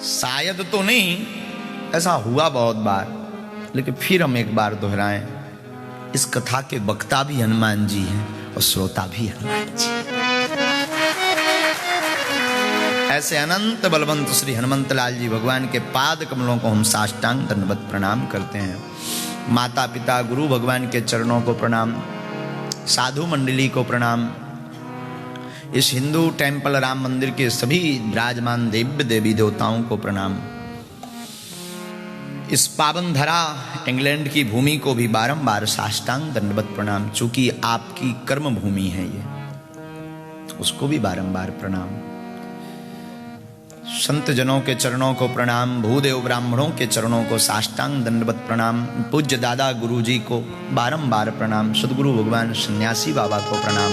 शायद तो नहीं, ऐसा हुआ बहुत बार, लेकिन फिर हम एक बार दोहराएं, इस कथा के वक्ता भी हनुमान जी हैं और श्रोता भी हनुमान जी। ऐसे अनंत बलवंत श्री हनुमंत लाल जी भगवान के पाद कमलों को हम साष्टांग दंडवत प्रणाम करते हैं। माता पिता गुरु भगवान के चरणों को प्रणाम, साधु मंडली को प्रणाम, इस हिंदू टेंपल राम मंदिर के सभी विराजमान दिव्य देवी देवताओं को प्रणाम। इस पावन धरा इंग्लैंड की भूमि को भी बारंबार साष्टांग दंडवत प्रणाम, चूंकि आपकी कर्म भूमि है ये, उसको भी बारंबार प्रणाम। संत जनों के चरणों को प्रणाम, भूदेव ब्राह्मणों के चरणों को साष्टांग दंडवत प्रणाम, पूज्य दादा गुरु जी को बारंबार प्रणाम, सदगुरु भगवान सन्यासी बाबा को प्रणाम,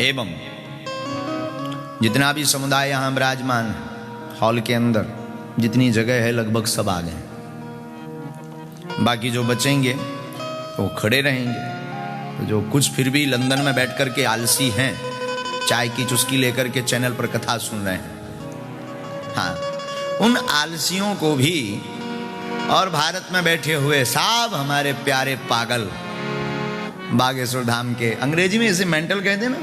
एवं जितना भी समुदाय यहाँ विराजमान हॉल के अंदर जितनी जगह है लगभग सब आ गए, बाकी जो बचेंगे वो खड़े रहेंगे। तो जो कुछ फिर भी लंदन में बैठ कर के आलसी हैं, चाय की चुस्की लेकर के चैनल पर कथा सुन रहे हैं, हाँ, उन आलसियों को भी और भारत में बैठे हुए सब हमारे प्यारे पागल बागेश्वर धाम के, अंग्रेजी में इसे मेंटल कहते हैं ना,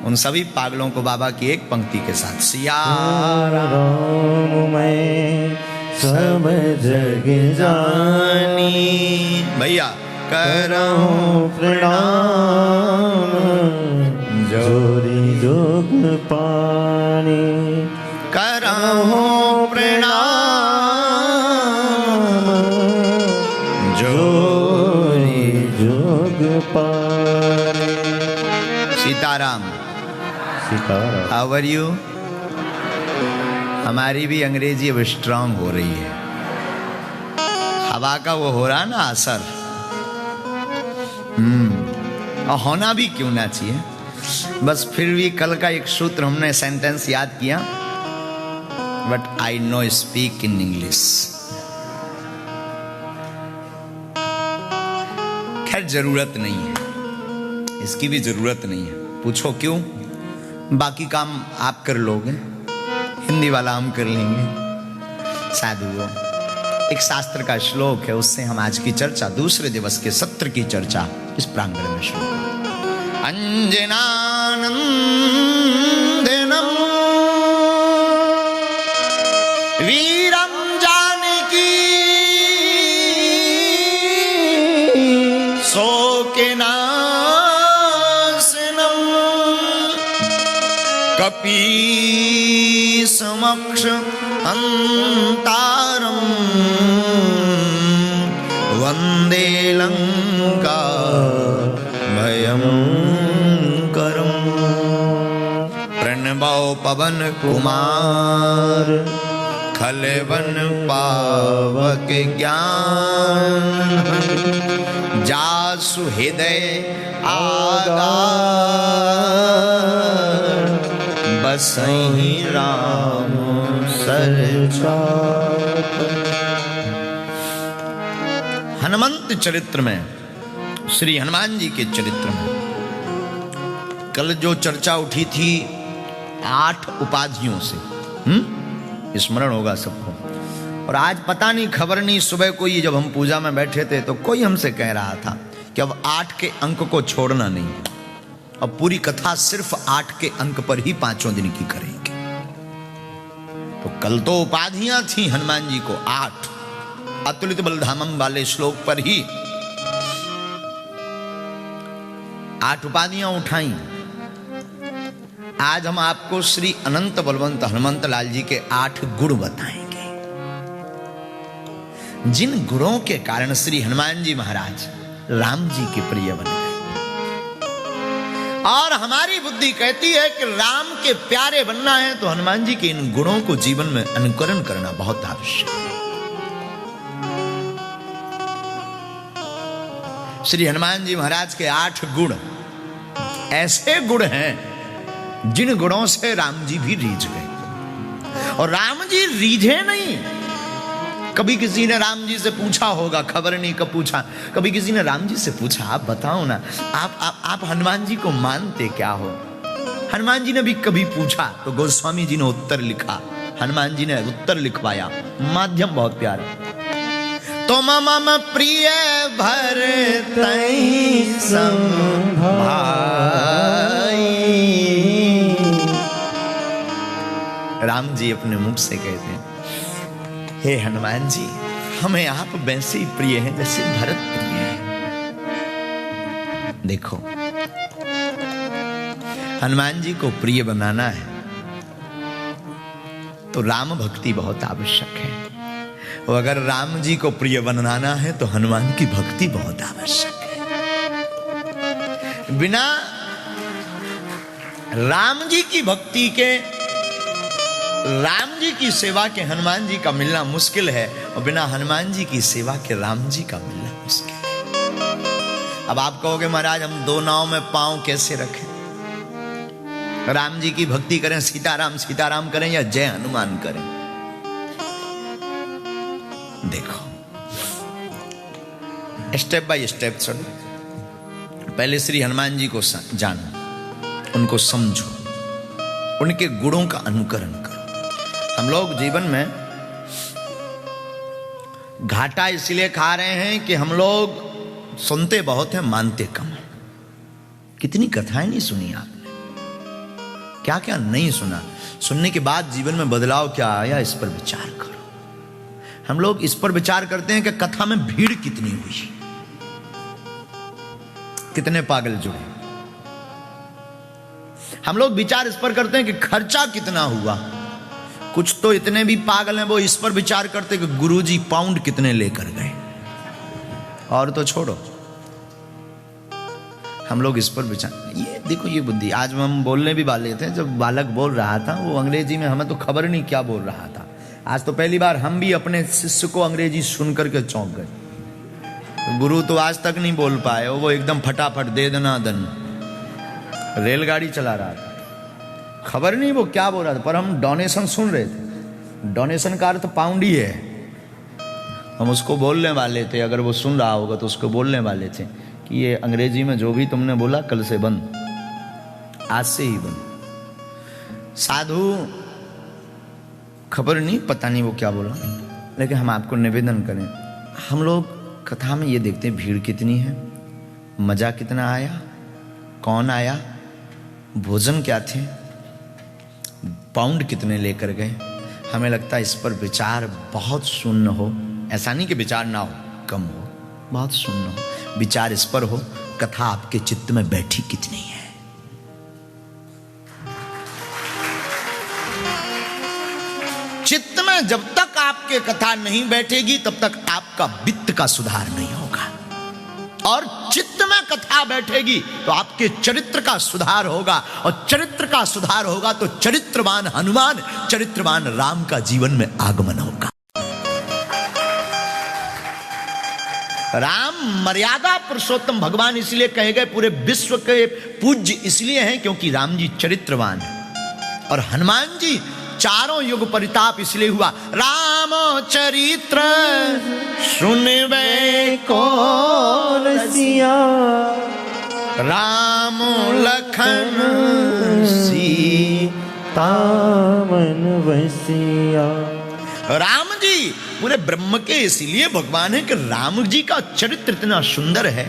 उन सभी पागलों को बाबा की एक पंक्ति के साथ सिया राम मैं सब जग जानी, भैया करहूं प्रणाम जोरी जोग पानी, करहूं प्रणाम जोरी जोग पानी। Sitaram, Sitaram. How are you? हमारी भी अंग्रेजी अब स्ट्रांग हो रही है, हवा का वो हो रहा ना असर, और होना भी क्यों ना चाहिए। बस फिर भी कल का एक सूत्र हमने सेंटेंस याद किया, but I know speak in English. खैर जरूरत नहीं है, इसकी भी जरूरत नहीं है, पूछो क्यों? बाकी काम आप कर लोगे, हिंदी वाला हम कर लेंगे। साधुओं, एक शास्त्र का श्लोक है, उससे हम आज की चर्चा, दूसरे दिवस के सत्र की चर्चा इस प्रांगण में शुरू करें। अंजनानंदनम वीरम जानकी शोकनाशनम कपि समक्ष अंतारम वंदे लंका भयंकरम। प्रणवौ पवन कुमार खलवन पावक ज्ञान, जासु हृदय आगार बसहि राम सरचाप। हनुमंत चरित्र में, श्री हनुमान जी के चरित्र में कल जो चर्चा उठी थी 8 उपाधियों से, स्मरण होगा सबको। और आज पता नहीं, खबर नहीं, सुबह कोई जब हम पूजा में बैठे थे तो कोई हमसे कह रहा था कि अब 8 के अंक को छोड़ना नहीं, अब पूरी कथा सिर्फ 8 के अंक पर ही 5 दिन की करेंगे। तो कल तो उपाधियां थी हनुमान जी को 8, अतुलित बलधामम वाले श्लोक पर ही 8 उपाधियां उठाई। आज हम आपको श्री अनंत बलवंत हनुमंत लाल जी के 8 गुण बताएंगे, जिन गुणों के कारण श्री हनुमान जी महाराज राम जी के प्रिय बन गए। और हमारी बुद्धि कहती है कि राम के प्यारे बनना है तो हनुमान जी के इन गुणों को जीवन में अनुकरण करना बहुत आवश्यक है। श्री हनुमान जी महाराज के 8 गुण ऐसे गुण हैं जिन गुणों से राम जी भी रीझ गए। और राम जी रीझे नहीं। कभी किसी ने राम जी से पूछा होगा, खबर नहीं कब पूछा, कभी किसी ने राम जी से पूछा, आप बताओ ना, आप हनुमान जी को मानते क्या हो? हनुमान जी ने भी कभी पूछा तो गोस्वामी जी ने उत्तर लिखा, हनुमान जी ने उत्तर लिखवाया, माध्यम बहुत प्यारा। तो मम प्रिय भरतई सम भाई। राम जी अपने मुख से कहते हैं, हे हनुमान जी, हमें आप वैसे ही प्रिय हैं जैसे भरत प्रिय है। देखो, हनुमान जी को प्रिय बनाना है तो राम भक्ति बहुत आवश्यक है, और अगर राम जी को प्रिय बनाना है तो हनुमान की भक्ति बहुत आवश्यक है। बिना राम जी की भक्ति के, राम जी की सेवा के हनुमान जी का मिलना मुश्किल है, और बिना हनुमान जी की सेवा के राम जी का मिलना मुश्किल है। अब आप कहोगे महाराज हम दो नाव में पांव कैसे रखें? राम जी की भक्ति करें, सीताराम सीताराम करें, या जय हनुमान करें? देखो, स्टेप बाय स्टेप चलो। पहले श्री हनुमान जी को जानो, उनको समझो, उनके गुणों का अनुकरण करो। हम लोग जीवन में घाटा इसलिए खा रहे हैं कि हम लोग सुनते बहुत हैं, मानते कम हैं। कितनी कथाएं नहीं सुनी आपने, क्या क्या नहीं सुना। सुनने के बाद जीवन में बदलाव क्या आया, इस पर विचार करो। हम लोग इस पर विचार करते हैं कि कथा में भीड़ कितनी हुई, कितने पागल जुड़े। हम लोग विचार इस पर करते हैं कि खर्चा कितना हुआ। कुछ तो इतने भी पागल हैं, वो इस पर विचार करते कि गुरुजी पाउंड कितने लेकर गए। और तो छोड़ो, हम लोग इस पर विचार, ये देखो ये बुद्धि। आज हम बोलने भी वाले थे, जब बालक बोल रहा था वो अंग्रेजी में, हमें तो खबर नहीं क्या बोल रहा था। आज तो पहली बार हम भी अपने शिष्य को अंग्रेजी सुन करके चौंक गए। तो गुरु तो आज तक नहीं बोल पाए, वो एकदम फटाफट दे दना दन रेलगाड़ी चला रहा था, खबर नहीं वो क्या बोल रहा था, पर हम डोनेशन सुन रहे थे। डोनेशन का अर्थ पाउंड ही है। हम उसको बोलने वाले थे, अगर वो सुन रहा होगा तो उसको बोलने वाले थे कि ये अंग्रेजी में जो भी तुमने बोला कल से बंद, आज से ही बंद। साधु खबर नहीं, पता नहीं वो क्या बोला, लेकिन हम आपको निवेदन करें, हम लोग कथा में ये देखते हैं भीड़ कितनी है, मजा कितना आया, कौन आया, भोजन क्या थे, पाउंड कितने लेकर गए। हमें लगता है इस पर विचार बहुत शून्य हो। ऐसा नहीं कि विचार ना हो, कम हो, बहुत शून्य हो। विचार इस पर हो, कथा आपके चित्त में बैठी कितनी है। चित्त में जब तक आपके कथा नहीं बैठेगी तब तक आपका वित्त का सुधार नहीं होगा, और चित्त में कथा बैठेगी तो आपके चरित्र का सुधार होगा, और चरित्र का सुधार होगा तो चरित्रवान हनुमान, चरित्रवान राम का जीवन में आगमन होगा। राम मर्यादा पुरुषोत्तम भगवान इसलिए कहे गए, पूरे विश्व के पूज्य इसलिए हैं क्योंकि राम जी चरित्रवान है, और हनुमान जी चारों युग परिताप इसलिए हुआ। राम चरित्र सुनवे को रसिया, राम लखन सीता मन वसिया। राम जी पूरे ब्रह्म के इसलिए भगवान है कि राम जी का चरित्र इतना सुंदर है।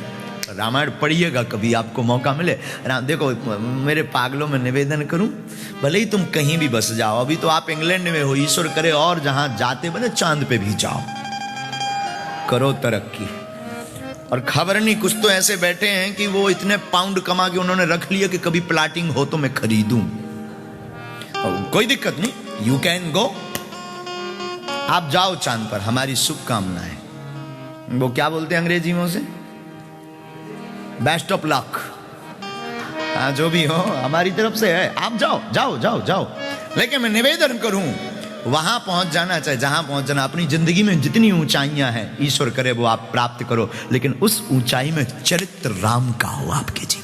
रामायण पढ़िएगा कभी आपको मौका मिले। राम देखो, मेरे पागलों में निवेदन करूं, भले ही तुम कहीं भी बस जाओ, अभी तो आप इंग्लैंड में हो, ईश्वर करे और जहां जाते बने चांद पे भी जाओ, करो तरक्की। और खबर नहीं, कुछ तो ऐसे बैठे हैं कि वो इतने पाउंड कमा के उन्होंने रख लिया कि कभी प्लाटिंग हो तो मैं खरीदूं। कोई दिक्कत नहीं, यू कैन गो, आप जाओ चांद पर, हमारी शुभकामनाएं। वो क्या बोलते हैं अंग्रेजी में उसे, बेस्ट ऑफ लक। हाँ, जो भी हो हमारी तरफ से है, आप जाओ जाओ जाओ जाओ। लेकिन मैं निवेदन करूं, वहां पहुंच जाना चाहे जहां पहुंच जाना, अपनी जिंदगी में जितनी ऊंचाइयां हैं ईश्वर करे वो आप प्राप्त करो, लेकिन उस ऊंचाई में चरित्र राम का हो आपके जीवन।